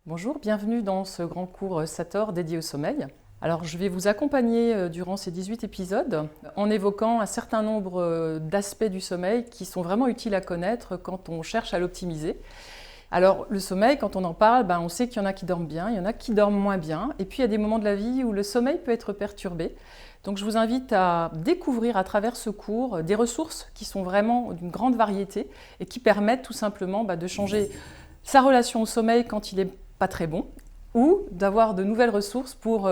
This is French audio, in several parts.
Bonjour, bienvenue dans ce grand cours Sator dédié au sommeil. Alors je vais vous accompagner durant ces 18 épisodes en évoquant un certain nombre d'aspects du sommeil qui sont vraiment utiles à connaître quand on cherche à l'optimiser. Alors le sommeil, quand on en parle, on sait qu'il y en a qui dorment bien, il y en a qui dorment moins bien, et puis il y a des moments de la vie où le sommeil peut être perturbé. Donc je vous invite à découvrir à travers ce cours des ressources qui sont vraiment d'une grande variété et qui permettent tout simplement de changer sa relation au sommeil quand il n'est pas très bon, ou d'avoir de nouvelles ressources pour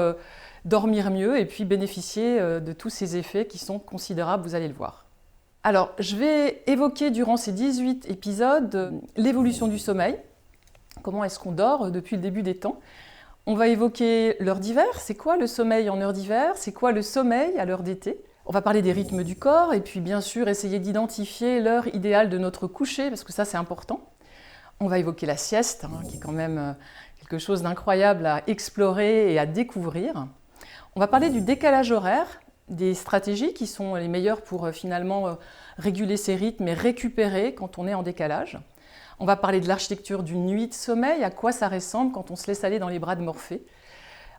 dormir mieux et puis bénéficier de tous ces effets qui sont considérables, vous allez le voir. Alors, je vais évoquer durant ces 18 épisodes l'évolution du sommeil, comment est-ce qu'on dort depuis le début des temps. On va évoquer l'heure d'hiver, c'est quoi le sommeil en heure d'hiver, c'est quoi le sommeil à l'heure d'été. On va parler des rythmes du corps et puis bien sûr essayer d'identifier l'heure idéale de notre coucher, parce que ça c'est important. On va évoquer la sieste, qui est quand même quelque chose d'incroyable à explorer et à découvrir. On va parler du décalage horaire, des stratégies qui sont les meilleures pour finalement réguler ces rythmes et récupérer quand on est en décalage. On va parler de l'architecture d'une nuit de sommeil, à quoi ça ressemble quand on se laisse aller dans les bras de Morphée.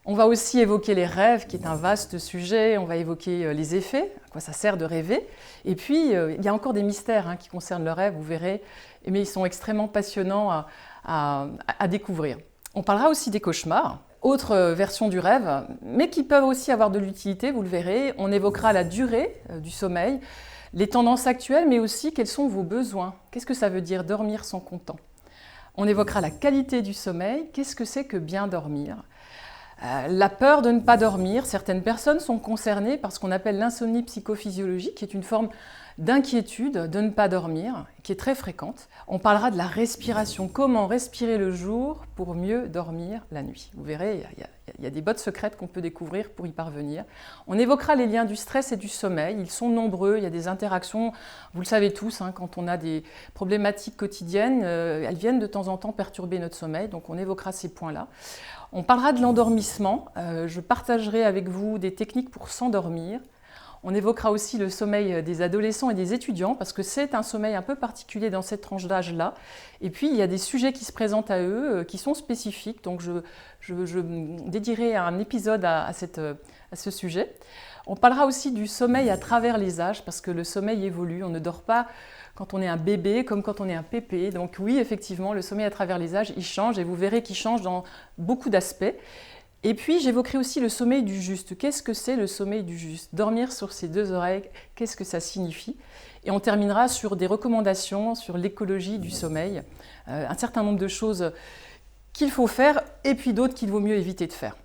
On va aussi évoquer les rêves, qui est un vaste sujet. On va évoquer les effets, à quoi ça sert de rêver. Et puis, il y a encore des mystères qui concernent le rêve, vous verrez, mais ils sont extrêmement passionnants à découvrir. On parlera aussi des cauchemars, autre version du rêve, mais qui peuvent aussi avoir de l'utilité, vous le verrez. On évoquera la durée du sommeil, les tendances actuelles, mais aussi quels sont vos besoins. Qu'est-ce que ça veut dire dormir sans comptant? On évoquera la qualité du sommeil. Qu'est-ce que c'est que bien dormir? La peur de ne pas dormir, certaines personnes sont concernées par ce qu'on appelle l'insomnie psychophysiologique, qui est une forme d'inquiétude de ne pas dormir, qui est très fréquente. On parlera de la respiration, comment respirer le jour pour mieux dormir la nuit. Vous verrez, il y a des bottes secrètes qu'on peut découvrir pour y parvenir. On évoquera les liens du stress et du sommeil, ils sont nombreux, il y a des interactions, vous le savez tous, quand on a des problématiques quotidiennes, elles viennent de temps en temps perturber notre sommeil, donc on évoquera ces points-là. On parlera de l'endormissement, je partagerai avec vous des techniques pour s'endormir. On évoquera aussi le sommeil des adolescents et des étudiants, parce que c'est un sommeil un peu particulier dans cette tranche d'âge-là. Et puis, il y a des sujets qui se présentent à eux, qui sont spécifiques, donc je dédierai un épisode à ce sujet. On parlera aussi du sommeil à travers les âges, parce que le sommeil évolue, on ne dort pas quand on est un bébé comme quand on est un pépé. Donc oui, effectivement, le sommeil à travers les âges, il change, et vous verrez qu'il change dans beaucoup d'aspects. Et puis, j'évoquerai aussi le sommeil du juste. Qu'est-ce que c'est le sommeil du juste? Dormir sur ses deux oreilles, qu'est-ce que ça signifie? Et on terminera sur des recommandations sur l'écologie du sommeil, un certain nombre de choses qu'il faut faire et puis d'autres qu'il vaut mieux éviter de faire.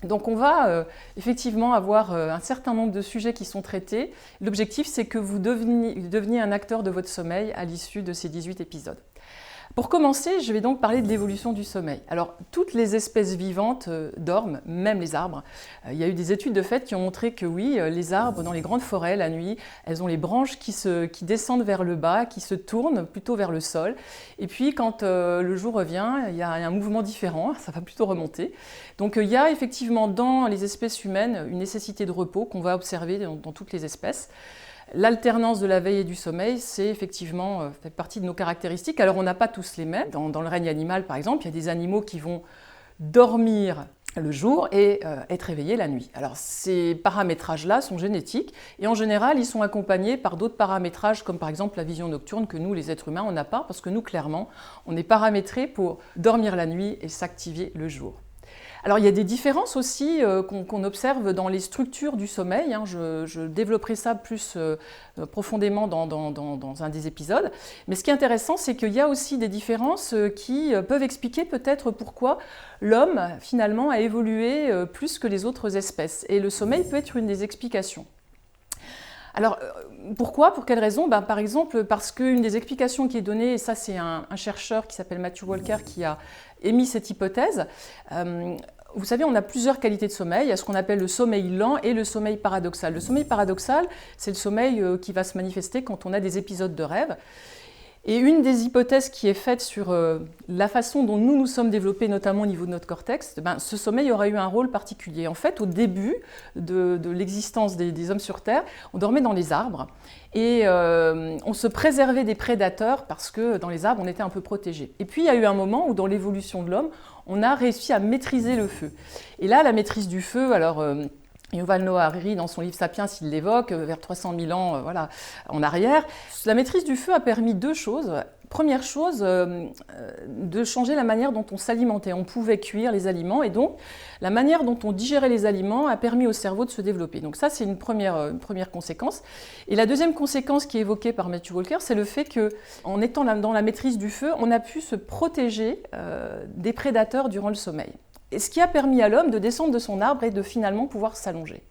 Donc on va effectivement avoir un certain nombre de sujets qui sont traités. L'objectif, c'est que vous deveniez un acteur de votre sommeil à l'issue de ces 18 épisodes. Pour commencer, je vais donc parler de l'évolution du sommeil. Alors, toutes les espèces vivantes dorment, même les arbres. Il y a eu des études de fait qui ont montré que oui, les arbres dans les grandes forêts, la nuit, elles ont les branches qui descendent vers le bas, qui se tournent plutôt vers le sol. Et puis, quand le jour revient, il y a un mouvement différent, ça va plutôt remonter. Donc, il y a effectivement dans les espèces humaines une nécessité de repos qu'on va observer dans toutes les espèces. L'alternance de la veille et du sommeil, c'est effectivement fait partie de nos caractéristiques. Alors on n'a pas tous les mêmes. Dans le règne animal, par exemple, il y a des animaux qui vont dormir le jour et être réveillés la nuit. Alors ces paramétrages-là sont génétiques et en général, ils sont accompagnés par d'autres paramétrages comme par exemple la vision nocturne que nous, les êtres humains, on n'a pas parce que nous, clairement, on est paramétrés pour dormir la nuit et s'activer le jour. Alors il y a des différences aussi qu'on observe dans les structures du sommeil, je développerai ça plus profondément dans un des épisodes, mais ce qui est intéressant c'est qu'il y a aussi des différences qui peuvent expliquer peut-être pourquoi l'homme finalement a évolué plus que les autres espèces et le sommeil peut être une des explications. Alors, pourquoi? Pour quelles raisons? Par exemple, parce qu'une des explications qui est donnée, et ça c'est un chercheur qui s'appelle Matthew Walker qui a émis cette hypothèse, vous savez, on a plusieurs qualités de sommeil. Il y a ce qu'on appelle le sommeil lent et le sommeil paradoxal. Le sommeil paradoxal, c'est le sommeil qui va se manifester quand on a des épisodes de rêve. Et une des hypothèses qui est faite sur la façon dont nous sommes développés, notamment au niveau de notre cortex, ce sommeil aurait eu un rôle particulier. En fait, au début de l'existence des hommes sur Terre, on dormait dans les arbres et on se préservait des prédateurs parce que dans les arbres, on était un peu protégés. Et puis, il y a eu un moment où, dans l'évolution de l'homme, on a réussi à maîtriser le feu. Et là, la maîtrise du feu, alors... Yuval Noah Harari, dans son livre Sapiens, il l'évoque, vers 300 000 ans en arrière. La maîtrise du feu a permis deux choses. Première chose, de changer la manière dont on s'alimentait. On pouvait cuire les aliments et donc la manière dont on digérait les aliments a permis au cerveau de se développer. Donc ça, c'est une première conséquence. Et la deuxième conséquence qui est évoquée par Matthew Walker, c'est le fait qu'en étant dans la maîtrise du feu, on a pu se protéger des prédateurs durant le sommeil. Et ce qui a permis à l'homme de descendre de son arbre et de finalement pouvoir s'allonger.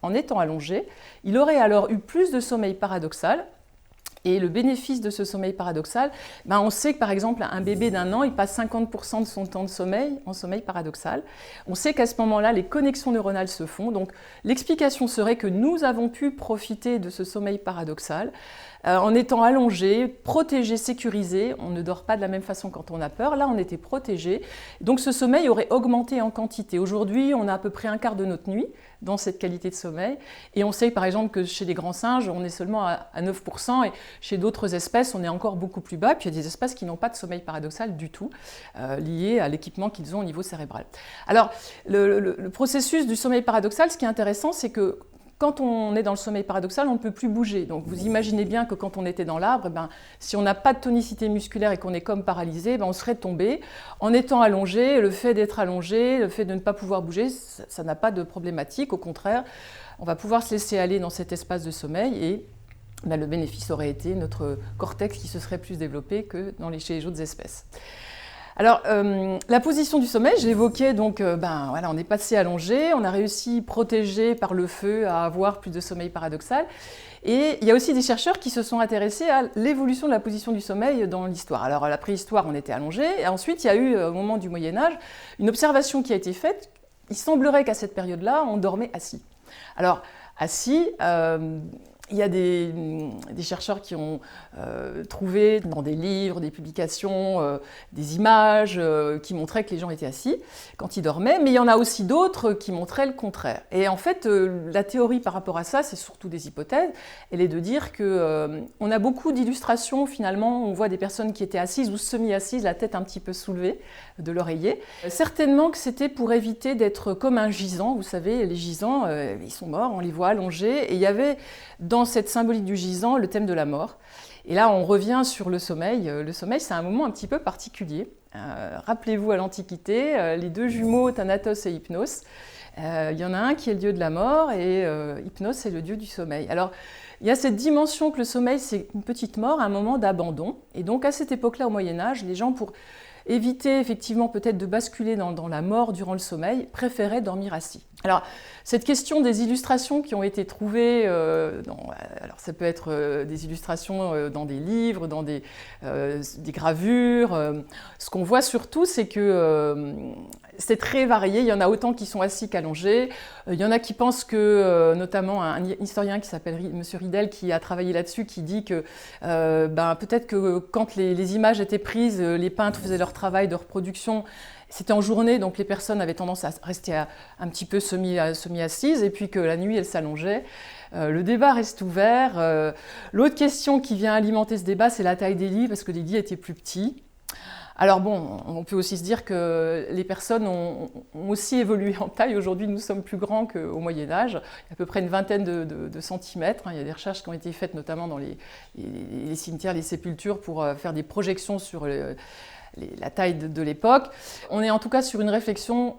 En étant allongé, il aurait alors eu plus de sommeil paradoxal. Et le bénéfice de ce sommeil paradoxal, on sait que par exemple un bébé d'1 an, il passe 50% de son temps de sommeil en sommeil paradoxal. On sait qu'à ce moment-là, les connexions neuronales se font. Donc l'explication serait que nous avons pu profiter de ce sommeil paradoxal en étant allongés, protégés, sécurisés. On ne dort pas de la même façon quand on a peur. Là, on était protégés. Donc ce sommeil aurait augmenté en quantité. Aujourd'hui, on a à peu près un quart de notre nuit dans cette qualité de sommeil. Et on sait par exemple que chez les grands singes, on est seulement à 9%, et chez d'autres espèces, on est encore beaucoup plus bas. Puis il y a des espèces qui n'ont pas de sommeil paradoxal du tout, lié à l'équipement qu'ils ont au niveau cérébral. Alors, le processus du sommeil paradoxal, ce qui est intéressant, c'est que quand on est dans le sommeil paradoxal, on ne peut plus bouger. Donc vous imaginez bien que quand on était dans l'arbre, si on n'a pas de tonicité musculaire et qu'on est comme paralysé, on serait tombé. En étant allongé, le fait d'être allongé, le fait de ne pas pouvoir bouger, ça n'a pas de problématique. Au contraire, on va pouvoir se laisser aller dans cet espace de sommeil et le bénéfice aurait été notre cortex qui se serait plus développé que chez les autres espèces. Alors, la position du sommeil, je l'évoquais, donc on est passé allongé, on a réussi, protégé par le feu, à avoir plus de sommeil paradoxal. Et il y a aussi des chercheurs qui se sont intéressés à l'évolution de la position du sommeil dans l'histoire. Alors, à la préhistoire, on était allongé, et ensuite, il y a eu, au moment du Moyen-Âge, une observation qui a été faite. Il semblerait qu'à cette période-là, on dormait assis. Alors, assis... il y a des chercheurs qui ont trouvé dans des livres, des publications, des images qui montraient que les gens étaient assis quand ils dormaient, mais il y en a aussi d'autres qui montraient le contraire. Et en fait, la théorie par rapport à ça, c'est surtout des hypothèses, elle est de dire qu'on a beaucoup d'illustrations finalement, on voit des personnes qui étaient assises ou semi-assises, la tête un petit peu soulevée de l'oreiller. Certainement que c'était pour éviter d'être comme un gisant, vous savez, les gisants, ils sont morts, on les voit allongés, et il y avait dans cette symbolique du gisant, le thème de la mort. Et là, on revient sur le sommeil. Le sommeil, c'est un moment un petit peu particulier. Rappelez-vous, à l'Antiquité, les deux jumeaux, Thanatos et Hypnos, il y en a un qui est le dieu de la mort et Hypnos est le dieu du sommeil. Alors, il y a cette dimension que le sommeil, c'est une petite mort, un moment d'abandon. Et donc, à cette époque-là, au Moyen-Âge, les gens, pour éviter effectivement peut-être de basculer dans la mort durant le sommeil, préféraient dormir assis. Alors, cette question des illustrations qui ont été trouvées, alors ça peut être des illustrations dans des livres, dans des gravures. Ce qu'on voit surtout, c'est que c'est très varié. Il y en a autant qui sont assis qu'allongés. Il y en a qui pensent que, notamment un historien qui s'appelle M. Ridel, qui a travaillé là-dessus, qui dit que peut-être que quand les images étaient prises, les peintres faisaient leur travail de reproduction. C'était en journée, donc les personnes avaient tendance à rester un petit peu semi-assises, et puis que la nuit, elles s'allongeaient. Le débat reste ouvert. L'autre question qui vient alimenter ce débat, c'est la taille des lits, parce que les lits étaient plus petits. Alors bon, on peut aussi se dire que les personnes ont aussi évolué en taille. Aujourd'hui, nous sommes plus grands qu'au Moyen-Âge. Il y a à peu près une vingtaine de centimètres. Il y a des recherches qui ont été faites, notamment dans les cimetières, les sépultures, pour faire des projections sur la taille de l'époque. On est en tout cas sur une réflexion.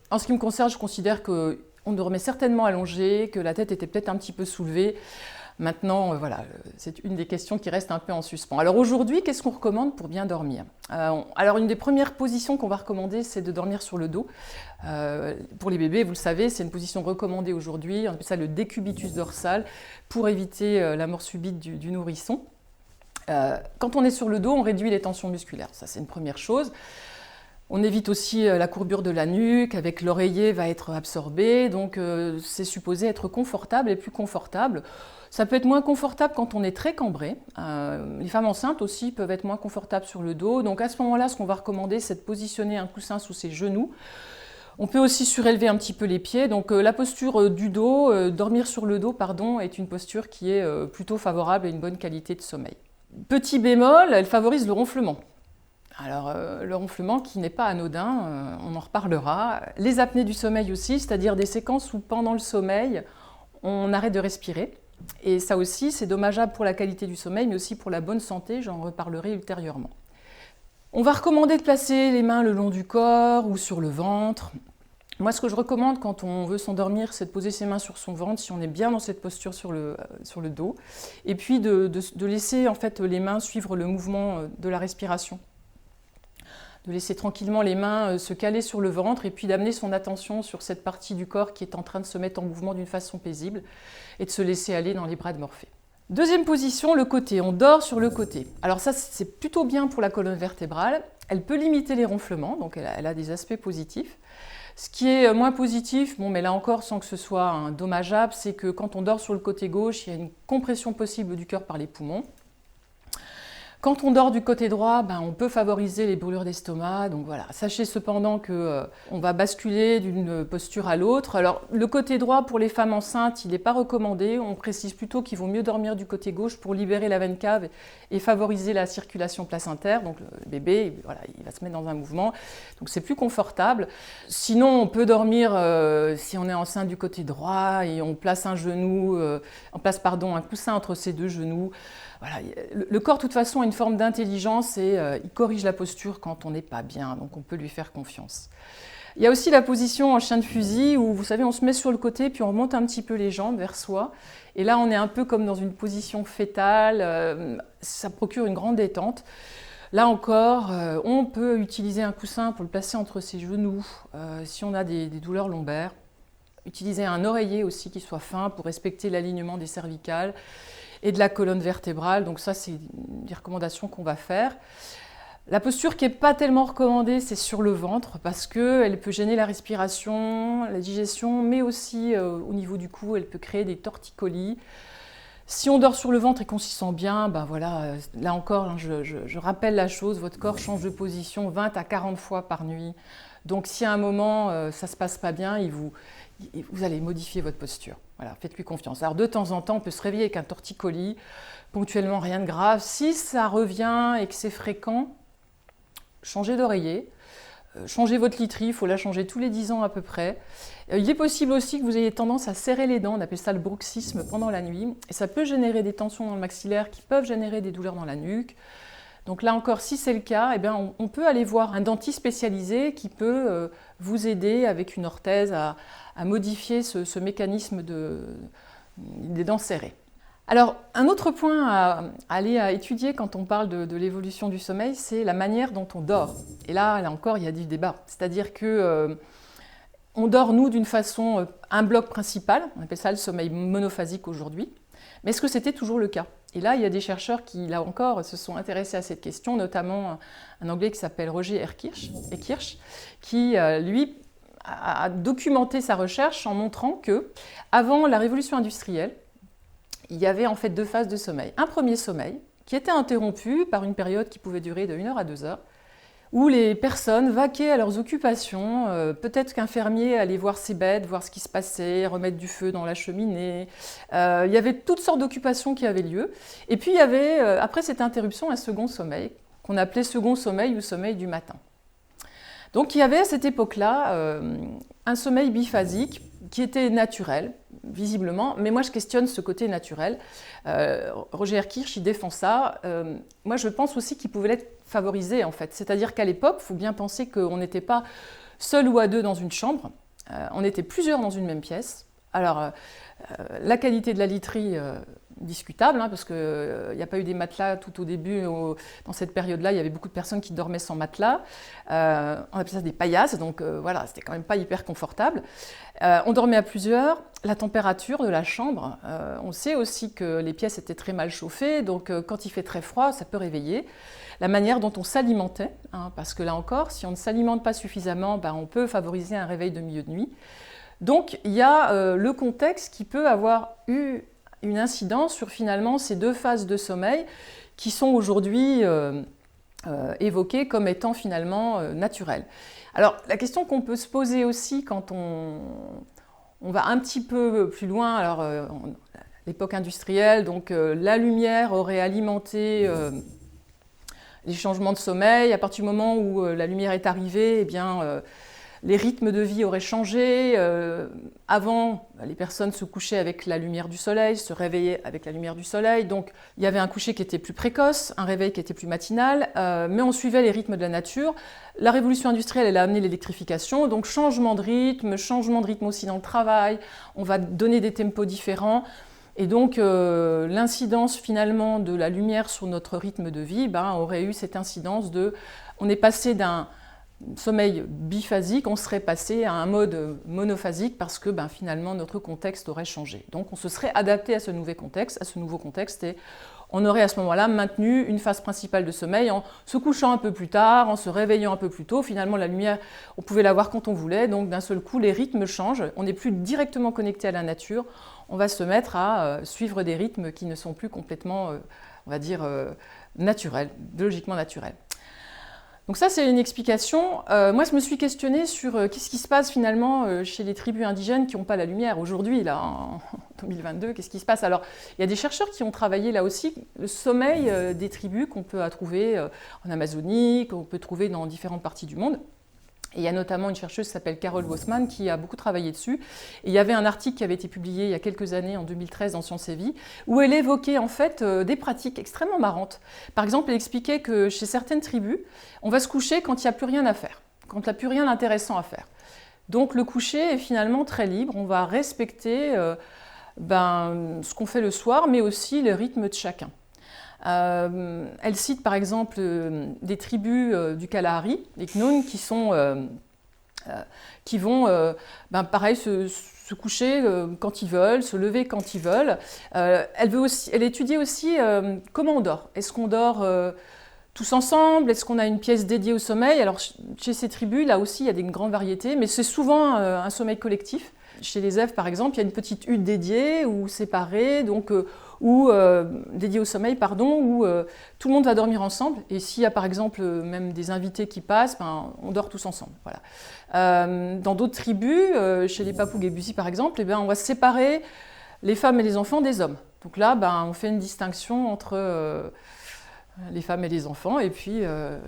En ce qui me concerne, je considère qu'on dormait certainement allongé, que la tête était peut-être un petit peu soulevée. Maintenant, c'est une des questions qui reste un peu en suspens. Alors aujourd'hui, qu'est-ce qu'on recommande pour bien dormir ? Alors une des premières positions qu'on va recommander, c'est de dormir sur le dos. Pour les bébés, vous le savez, c'est une position recommandée aujourd'hui. On appelle ça le décubitus dorsal pour éviter la mort subite du nourrisson. Quand on est sur le dos, on réduit les tensions musculaires. Ça, c'est une première chose. On évite aussi la courbure de la nuque, avec l'oreiller va être absorbé, donc c'est supposé être confortable et plus confortable. Ça peut être moins confortable quand on est très cambré. Les femmes enceintes aussi peuvent être moins confortables sur le dos. Donc à ce moment-là, ce qu'on va recommander, c'est de positionner un coussin sous ses genoux. On peut aussi surélever un petit peu les pieds. Donc la posture du dos, dormir sur le dos, pardon, est une posture qui est plutôt favorable à une bonne qualité de sommeil. Petit bémol, elle favorise le ronflement. Alors, le ronflement qui n'est pas anodin, on en reparlera. Les apnées du sommeil aussi, c'est-à-dire des séquences où pendant le sommeil, on arrête de respirer. Et ça aussi, c'est dommageable pour la qualité du sommeil, mais aussi pour la bonne santé, j'en reparlerai ultérieurement. On va recommander de placer les mains le long du corps ou sur le ventre. Moi, ce que je recommande quand on veut s'endormir, c'est de poser ses mains sur son ventre, si on est bien dans cette posture sur le dos, et puis de laisser en fait, les mains suivre le mouvement de la respiration. De laisser tranquillement les mains se caler sur le ventre et puis d'amener son attention sur cette partie du corps qui est en train de se mettre en mouvement d'une façon paisible et de se laisser aller dans les bras de Morphée. Deuxième position, le côté. On dort sur le côté. Alors ça, c'est plutôt bien pour la colonne vertébrale. Elle peut limiter les ronflements, donc elle a des aspects positifs. Ce qui est moins positif, bon, mais là encore, sans que ce soit dommageable, c'est que quand on dort sur le côté gauche, il y a une compression possible du cœur par les poumons. Quand on dort du côté droit, on peut favoriser les brûlures d'estomac. Donc voilà, sachez cependant qu'on va basculer d'une posture à l'autre. Alors le côté droit pour les femmes enceintes, il n'est pas recommandé. On précise plutôt qu'il vaut mieux dormir du côté gauche pour libérer la veine cave et favoriser la circulation placentaire. Donc le bébé, voilà, il va se mettre dans un mouvement. Donc c'est plus confortable. Sinon, on peut dormir si on est enceinte du côté droit et on place un coussin entre ses deux genoux. Voilà, le corps, de toute façon, a une forme d'intelligence et il corrige la posture quand on n'est pas bien, donc on peut lui faire confiance. Il y a aussi la position en chien de fusil où, vous savez, on se met sur le côté puis on remonte un petit peu les jambes vers soi. Et là, on est un peu comme dans une position fétale, ça procure une grande détente. Là encore, on peut utiliser un coussin pour le placer entre ses genoux si on a des douleurs lombaires. Utiliser un oreiller aussi qui soit fin pour respecter l'alignement des cervicales et de la colonne vertébrale. Donc ça, c'est des recommandations qu'on va faire. La posture qui n'est pas tellement recommandée, c'est sur le ventre parce qu'elle peut gêner la respiration, la digestion, mais aussi au niveau du cou, elle peut créer des torticolis. Si on dort sur le ventre et qu'on s'y sent bien, voilà, là encore, je rappelle la chose, votre corps change de position 20 à 40 fois par nuit. Donc si à un moment, ça ne se passe pas bien, vous allez modifier votre posture. Voilà, faites-lui confiance. Alors de temps en temps, on peut se réveiller avec un torticolis, ponctuellement rien de grave. Si ça revient et que c'est fréquent, changez d'oreiller, changez votre literie, il faut la changer tous les 10 ans à peu près. Il est possible aussi que vous ayez tendance à serrer les dents, on appelle ça le bruxisme pendant la nuit, et ça peut générer des tensions dans le maxillaire qui peuvent générer des douleurs dans la nuque. Donc là encore, si c'est le cas, on peut aller voir un dentiste spécialisé qui peut vous aider avec une orthèse à modifier ce mécanisme des dents serrées. Alors, un autre point à étudier quand on parle de l'évolution du sommeil, c'est la manière dont on dort. Et là encore, il y a du débat. C'est-à-dire que on dort, nous, d'une façon, un bloc principal, on appelle ça le sommeil monophasique aujourd'hui. Mais est-ce que c'était toujours le cas? Et là, il y a des chercheurs qui, là encore, se sont intéressés à cette question, notamment un Anglais qui s'appelle Roger Ekirch, qui, lui, a documenté sa recherche en montrant que, avant la révolution industrielle, il y avait en fait 2 phases de sommeil. Un premier sommeil, qui était interrompu par une période qui pouvait durer de 1 heure à 2 heures, où les personnes vaquaient à leurs occupations, peut-être qu'un fermier allait voir ses bêtes, voir ce qui se passait, remettre du feu dans la cheminée. Il y avait toutes sortes d'occupations qui avaient lieu. Et puis il y avait, après cette interruption, un second sommeil, qu'on appelait second sommeil ou sommeil du matin. Donc il y avait à cette époque-là un sommeil biphasique qui était naturel, visiblement, mais moi je questionne ce côté naturel. Roger Ekirch, il défend ça. Moi je pense aussi qu'il pouvait l'être favorisé en fait. C'est-à-dire qu'à l'époque, il faut bien penser qu'on n'était pas seul ou à deux dans une chambre, on était plusieurs dans une même pièce. Alors la qualité de la literie, discutable, parce qu'il n'y a pas eu des matelas tout au début. Dans cette période-là, il y avait beaucoup de personnes qui dormaient sans matelas. On appelait ça des paillasses, donc voilà, c'était quand même pas hyper confortable. On dormait à plusieurs. La température de la chambre, on sait aussi que les pièces étaient très mal chauffées, donc quand il fait très froid, ça peut réveiller. la manière dont on s'alimentait, hein, parce que là encore, si on ne s'alimente pas suffisamment, on peut favoriser un réveil de milieu de nuit. Donc il y a le contexte qui peut avoir eu une incidence sur finalement ces deux phases de sommeil qui sont aujourd'hui évoquées comme étant finalement naturelles. Alors la question qu'on peut se poser aussi quand on va un petit peu plus loin, alors l'époque industrielle, donc la lumière aurait alimenté les changements de sommeil. À partir du moment où la lumière est arrivée, eh bien, les rythmes de vie auraient changé. Avant, les personnes se couchaient avec la lumière du soleil, se réveillaient avec la lumière du soleil. Donc, il y avait un coucher qui était plus précoce, un réveil qui était plus matinal, mais on suivait les rythmes de la nature. La révolution industrielle, elle a amené l'électrification, donc changement de rythme aussi dans le travail. On va donner des tempos différents. Et donc, l'incidence finalement de la lumière sur notre rythme de vie aurait eu cette incidence de... On est passé d'un sommeil biphasique, on serait passé à un mode monophasique parce que finalement notre contexte aurait changé. Donc on se serait adapté à ce nouveau contexte et on aurait à ce moment-là maintenu une phase principale de sommeil en se couchant un peu plus tard, en se réveillant un peu plus tôt. Finalement la lumière, on pouvait la voir quand on voulait, donc d'un seul coup les rythmes changent, on n'est plus directement connecté à la nature, on va se mettre à suivre des rythmes qui ne sont plus complètement, on va dire, naturels, biologiquement naturels. Donc ça, c'est une explication. Moi, je me suis questionnée sur qu'est-ce qui se passe finalement chez les tribus indigènes qui n'ont pas la lumière. Aujourd'hui, là, en 2022, qu'est-ce qui se passe? Alors, il y a des chercheurs qui ont travaillé là aussi le sommeil des tribus qu'on peut trouver en Amazonie, qu'on peut trouver dans différentes parties du monde. Et il y a notamment une chercheuse qui s'appelle Carol Wossman qui a beaucoup travaillé dessus. Et il y avait un article qui avait été publié il y a quelques années, en 2013, dans Science et Vie, où elle évoquait en fait des pratiques extrêmement marrantes. Par exemple, elle expliquait que chez certaines tribus, on va se coucher quand il n'y a plus rien à faire, quand il n'y a plus rien d'intéressant à faire. Donc le coucher est finalement très libre, on va respecter ce qu'on fait le soir, mais aussi le rythme de chacun. Elle cite par exemple des tribus du Kalahari, les Knoun, qui vont pareil, se coucher quand ils veulent, se lever quand ils veulent. Elle étudie aussi comment on dort. Est-ce qu'on dort tous ensemble? Est-ce qu'on a une pièce dédiée au sommeil? Alors chez ces tribus, là aussi, il y a une grande variété, mais c'est souvent un sommeil collectif. Chez les Èves, par exemple, il y a une petite hutte dédiée ou séparée, donc dédiée au sommeil, où tout le monde va dormir ensemble. Et s'il y a par exemple même des invités qui passent, on dort tous ensemble. Voilà. Dans d'autres tribus, chez les Papou-Guébusi par exemple, on va séparer les femmes et les enfants des hommes. Donc là, on fait une distinction entre les femmes et les enfants, et puis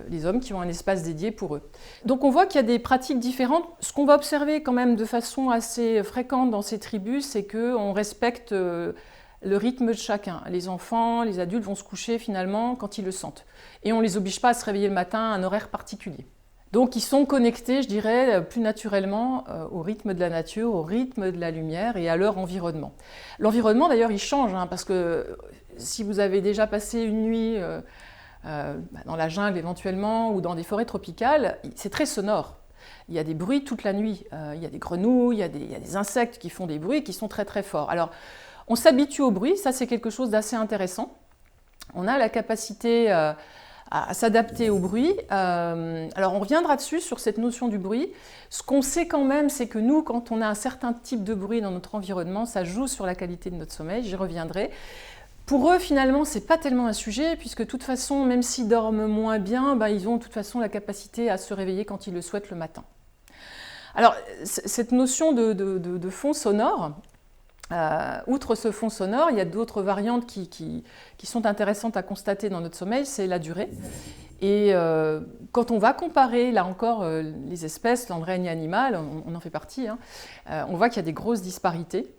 les hommes qui ont un espace dédié pour eux. Donc on voit qu'il y a des pratiques différentes. Ce qu'on va observer quand même de façon assez fréquente dans ces tribus, c'est qu'on respecte le rythme de chacun. Les enfants, les adultes vont se coucher finalement quand ils le sentent. Et on ne les oblige pas à se réveiller le matin à un horaire particulier. Donc ils sont connectés, je dirais, plus naturellement au rythme de la nature, au rythme de la lumière et à leur environnement. L'environnement d'ailleurs il change, parce que si vous avez déjà passé une nuit dans la jungle éventuellement ou dans des forêts tropicales, c'est très sonore. Il y a des bruits toute la nuit, il y a des grenouilles, il y a des insectes qui font des bruits qui sont très très forts. Alors on s'habitue au bruit, ça c'est quelque chose d'assez intéressant. On a la capacité à s'adapter au bruit. Alors on reviendra dessus sur cette notion du bruit. Ce qu'on sait quand même, c'est que nous, quand on a un certain type de bruit dans notre environnement, ça joue sur la qualité de notre sommeil, j'y reviendrai. Pour eux, finalement, ce n'est pas tellement un sujet, puisque de toute façon, même s'ils dorment moins bien, ils ont de toute façon la capacité à se réveiller quand ils le souhaitent le matin. Alors, cette notion de fond sonore, outre ce fond sonore, il y a d'autres variantes qui sont intéressantes à constater dans notre sommeil, c'est la durée. Et quand on va comparer, là encore, les espèces dans le règne animal, on en fait partie, on voit qu'il y a des grosses disparités.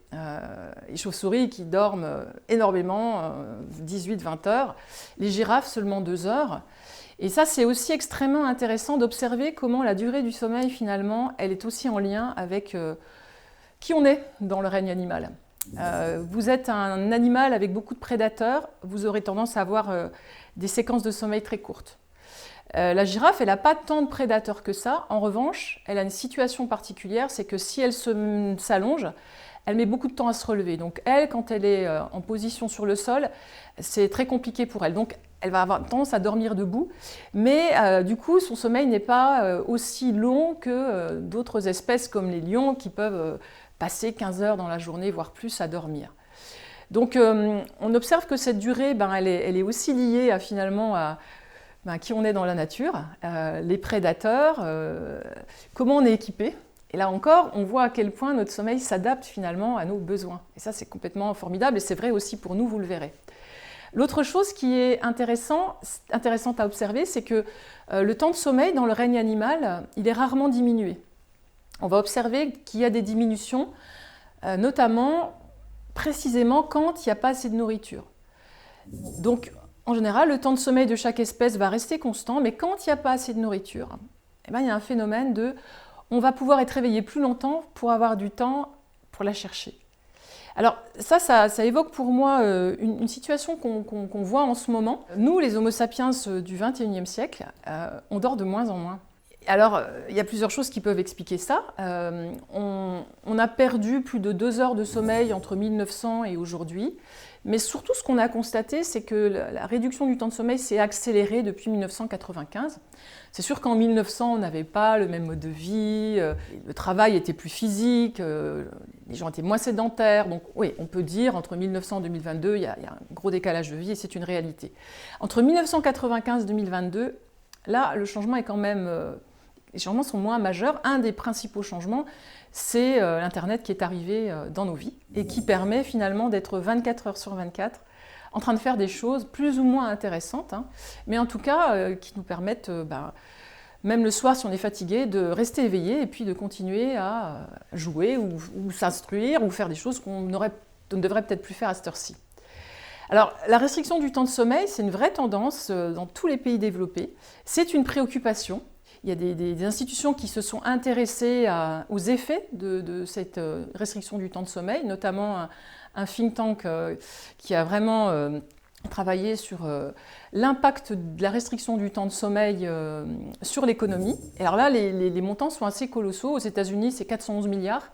Les chauves-souris qui dorment énormément, 18-20 heures, les girafes seulement 2 heures. Et ça, c'est aussi extrêmement intéressant d'observer comment la durée du sommeil, finalement, elle est aussi en lien avec qui on est dans le règne animal. Vous êtes un animal avec beaucoup de prédateurs, vous aurez tendance à avoir des séquences de sommeil très courtes. La girafe, elle n'a pas tant de prédateurs que ça. En revanche, elle a une situation particulière, c'est que si elle s'allonge, elle met beaucoup de temps à se relever. Donc elle, quand elle est en position sur le sol, c'est très compliqué pour elle. Donc elle va avoir tendance à dormir debout, mais du coup son sommeil n'est pas aussi long que d'autres espèces comme les lions qui peuvent passer 15 heures dans la journée, voire plus, à dormir. Donc on observe que cette durée, elle est aussi liée finalement à qui on est dans la nature, les prédateurs, comment on est équipé. Et là encore, on voit à quel point notre sommeil s'adapte finalement à nos besoins. Et ça, c'est complètement formidable et c'est vrai aussi pour nous, vous le verrez. L'autre chose qui est intéressante à observer, c'est que le temps de sommeil dans le règne animal, il est rarement diminué. On va observer qu'il y a des diminutions, notamment précisément quand il n'y a pas assez de nourriture. Donc, en général, le temps de sommeil de chaque espèce va rester constant, mais quand il n'y a pas assez de nourriture, il y a un phénomène de on va pouvoir être réveillé plus longtemps pour avoir du temps pour la chercher. Alors ça évoque pour moi une situation qu'on voit en ce moment. Nous, les Homo sapiens du XXIe siècle, on dort de moins en moins. Alors, il y a plusieurs choses qui peuvent expliquer ça. On a perdu plus de 2 heures de sommeil entre 1900 et aujourd'hui. Mais surtout, ce qu'on a constaté, c'est que la réduction du temps de sommeil s'est accélérée depuis 1995. C'est sûr qu'en 1900, on n'avait pas le même mode de vie, le travail était plus physique, les gens étaient moins sédentaires. Donc oui, on peut dire entre 1900 et 2022, il y a un gros décalage de vie et c'est une réalité. Entre 1995 et 2022, là, le changement est quand même... les changements sont moins majeurs. Un des principaux changements, c'est l'Internet qui est arrivé dans nos vies et qui permet finalement d'être 24 heures sur 24 en train de faire des choses plus ou moins intéressantes, mais en tout cas qui nous permettent, même le soir si on est fatigué, de rester éveillé et puis de continuer à jouer ou s'instruire ou faire des choses qu'on ne devrait peut-être plus faire à cette heure-ci. Alors, la restriction du temps de sommeil, c'est une vraie tendance dans tous les pays développés. C'est une préoccupation. Il y a des institutions qui se sont intéressées aux effets de cette restriction du temps de sommeil, notamment un think tank qui a vraiment travaillé sur l'impact de la restriction du temps de sommeil sur l'économie. Et alors là, les montants sont assez colossaux. Aux États-Unis, c'est 411 milliards.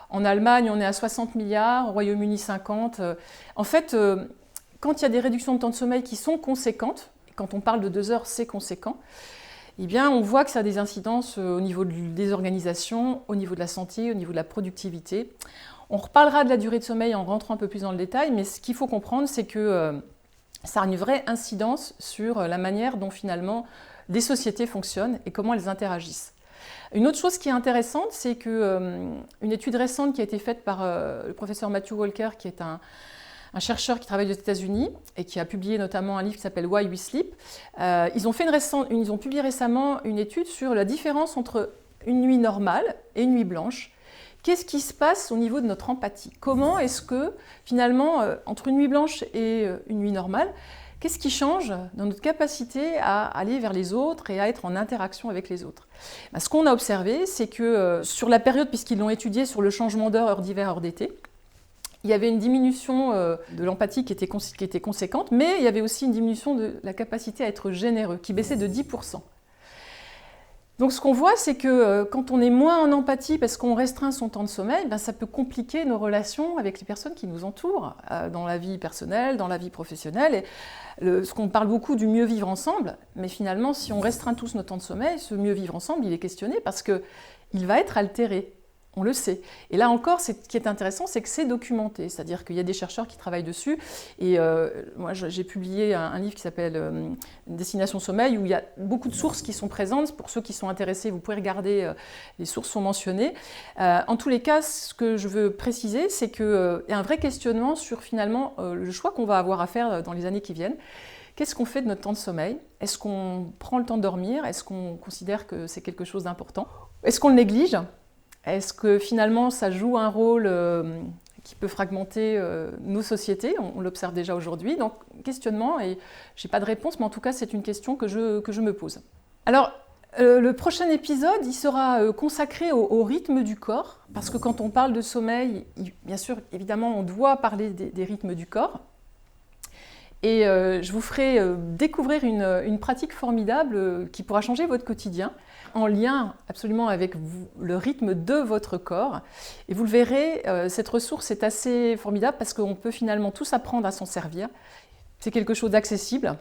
En Allemagne, on est à 60 milliards. Au Royaume-Uni, 50. En fait, quand il y a des réductions de temps de sommeil qui sont conséquentes, quand on parle de 2 heures, c'est conséquent, eh bien, on voit que ça a des incidences au niveau des organisations, au niveau de la santé, au niveau de la productivité. On reparlera de la durée de sommeil en rentrant un peu plus dans le détail, mais ce qu'il faut comprendre, c'est que ça a une vraie incidence sur la manière dont finalement les sociétés fonctionnent et comment elles interagissent. Une autre chose qui est intéressante, c'est qu'une étude récente qui a été faite par le professeur Matthew Walker, qui est un chercheur qui travaille aux États-Unis et qui a publié notamment un livre qui s'appelle Why We Sleep. Ils ont publié récemment une étude sur la différence entre une nuit normale et une nuit blanche. Qu'est-ce qui se passe au niveau de notre empathie? Comment est-ce que, finalement, entre une nuit blanche et une nuit normale, qu'est-ce qui change dans notre capacité à aller vers les autres et à être en interaction avec les autres? Ce qu'on a observé, c'est que sur la période, puisqu'ils l'ont étudié sur le changement d'heure, heure d'hiver, heure d'été, il y avait une diminution de l'empathie qui était conséquente, mais il y avait aussi une diminution de la capacité à être généreux, qui baissait de 10%. Donc ce qu'on voit, c'est que quand on est moins en empathie parce qu'on restreint son temps de sommeil, ça peut compliquer nos relations avec les personnes qui nous entourent, dans la vie personnelle, dans la vie professionnelle. Et ce qu'on parle beaucoup du mieux vivre ensemble, mais finalement, si on restreint tous notre temps de sommeil, ce mieux vivre ensemble, il est questionné parce qu'il va être altéré. On le sait. Et là encore, ce qui est intéressant, c'est que c'est documenté. C'est-à-dire qu'il y a des chercheurs qui travaillent dessus. Et moi, j'ai publié un livre qui s'appelle Destination Sommeil, où il y a beaucoup de sources qui sont présentes. Pour ceux qui sont intéressés, vous pouvez regarder, les sources sont mentionnées. En tous les cas, ce que je veux préciser, c'est qu'il y a un vrai questionnement sur finalement le choix qu'on va avoir à faire dans les années qui viennent. Qu'est-ce qu'on fait de notre temps de sommeil? Est-ce qu'on prend le temps de dormir? Est-ce qu'on considère que c'est quelque chose d'important? Est-ce qu'on le néglige? Est-ce que finalement ça joue un rôle qui peut fragmenter nos sociétés? On l'observe déjà aujourd'hui. Donc questionnement, et je n'ai pas de réponse, mais en tout cas c'est une question que je me pose. Alors le prochain épisode, il sera consacré au rythme du corps, parce que quand on parle de sommeil, bien sûr, évidemment, on doit parler des rythmes du corps. Et je vous ferai découvrir une pratique formidable qui pourra changer votre quotidien, en lien absolument avec le rythme de votre corps. Et vous le verrez, cette ressource est assez formidable parce qu'on peut finalement tous apprendre à s'en servir. C'est quelque chose d'accessible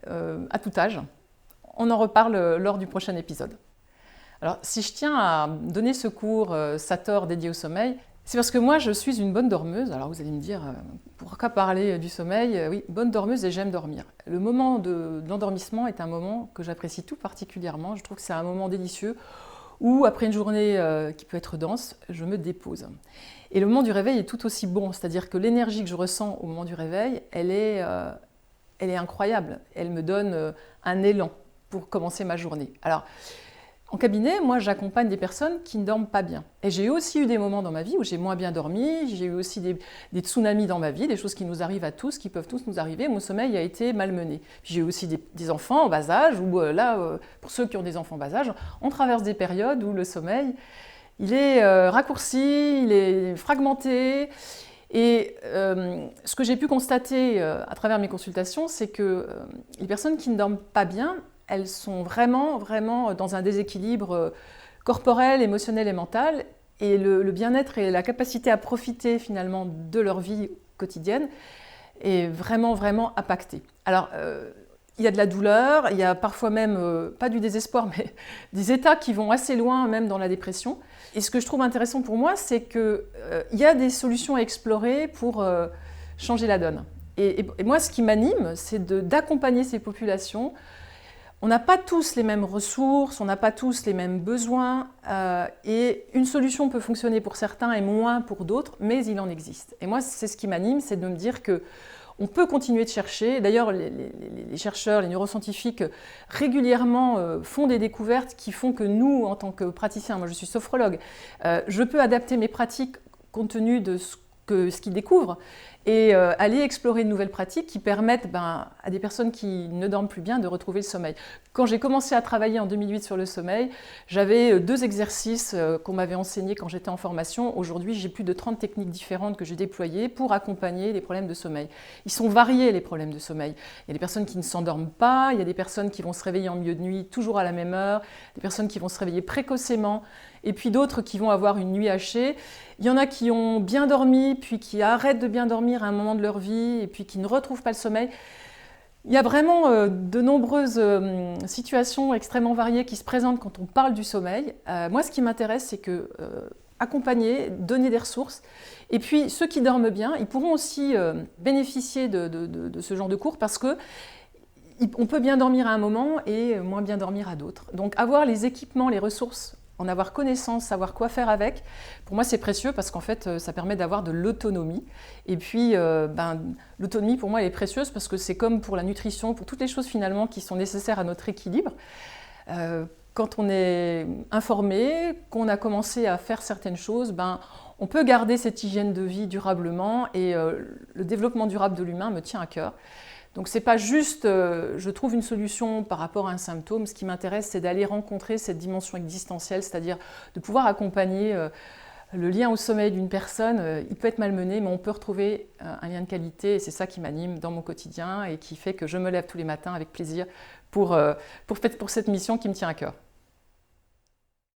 à tout âge. On en reparle lors du prochain épisode. Alors, si je tiens à donner ce cours Sator dédié au sommeil, c'est parce que moi, je suis une bonne dormeuse. Alors, vous allez me dire, pourquoi parler du sommeil? Oui, bonne dormeuse et j'aime dormir. Le moment de l'endormissement est un moment que j'apprécie tout particulièrement. Je trouve que c'est un moment délicieux où, après une journée qui peut être dense, je me dépose. Et le moment du réveil est tout aussi bon. C'est-à-dire que l'énergie que je ressens au moment du réveil, elle est incroyable. Elle me donne un élan pour commencer ma journée. Alors, en cabinet, moi, j'accompagne des personnes qui ne dorment pas bien. Et j'ai aussi eu des moments dans ma vie où j'ai moins bien dormi, j'ai eu aussi des tsunamis dans ma vie, des choses qui nous arrivent à tous, qui peuvent tous nous arriver. Mon sommeil a été malmené. J'ai eu aussi des enfants en bas âge, où pour ceux qui ont des enfants en bas âge, on traverse des périodes où le sommeil, il est raccourci, il est fragmenté. Et ce que j'ai pu constater à travers mes consultations, c'est que les personnes qui ne dorment pas bien, elles sont vraiment dans un déséquilibre corporel, émotionnel et mental. Et le bien-être et la capacité à profiter finalement de leur vie quotidienne est vraiment impacté. Alors, il y a de la douleur, il y a parfois même, pas du désespoir, mais des états qui vont assez loin, même dans la dépression. Et ce que je trouve intéressant pour moi, c'est qu'il y a des solutions à explorer pour changer la donne. Et moi, ce qui m'anime, c'est d'accompagner ces populations. On n'a pas tous les mêmes ressources, on n'a pas tous les mêmes besoins, et une solution peut fonctionner pour certains et moins pour d'autres, mais il en existe. Et moi, c'est ce qui m'anime, c'est de me dire que on peut continuer de chercher. D'ailleurs, les chercheurs, les neuroscientifiques régulièrement font des découvertes qui font que nous, en tant que praticiens, moi je suis sophrologue, je peux adapter mes pratiques compte tenu de ce qu'ils découvrent et aller explorer de nouvelles pratiques qui permettent à des personnes qui ne dorment plus bien de retrouver le sommeil. Quand j'ai commencé à travailler en 2008 sur le sommeil, j'avais 2 exercices qu'on m'avait enseignés quand j'étais en formation. Aujourd'hui, j'ai plus de 30 techniques différentes que j'ai déployées pour accompagner les problèmes de sommeil. Ils sont variés, les problèmes de sommeil. Il y a des personnes qui ne s'endorment pas, il y a des personnes qui vont se réveiller en milieu de nuit toujours à la même heure, des personnes qui vont se réveiller précocement, et puis d'autres qui vont avoir une nuit hachée. Il y en a qui ont bien dormi, puis qui arrêtent de bien dormir à un moment de leur vie, et puis qui ne retrouvent pas le sommeil. Il y a vraiment de nombreuses situations extrêmement variées qui se présentent quand on parle du sommeil. Moi, ce qui m'intéresse, c'est que accompagner, donner des ressources. Et puis, ceux qui dorment bien, ils pourront aussi bénéficier de ce genre de cours parce que on peut bien dormir à un moment et moins bien dormir à d'autres. Donc, avoir les équipements, les ressources, en avoir connaissance, savoir quoi faire avec, pour moi c'est précieux parce qu'en fait ça permet d'avoir de l'autonomie. Et puis l'autonomie pour moi elle est précieuse parce que c'est comme pour la nutrition, pour toutes les choses finalement qui sont nécessaires à notre équilibre. Quand on est informé, qu'on a commencé à faire certaines choses, on peut garder cette hygiène de vie durablement et le développement durable de l'humain me tient à cœur. Donc ce n'est pas juste je trouve une solution par rapport à un symptôme, ce qui m'intéresse c'est d'aller rencontrer cette dimension existentielle, c'est-à-dire de pouvoir accompagner le lien au sommeil d'une personne. Il peut être malmené, mais on peut retrouver un lien de qualité et c'est ça qui m'anime dans mon quotidien et qui fait que je me lève tous les matins avec plaisir pour cette mission qui me tient à cœur.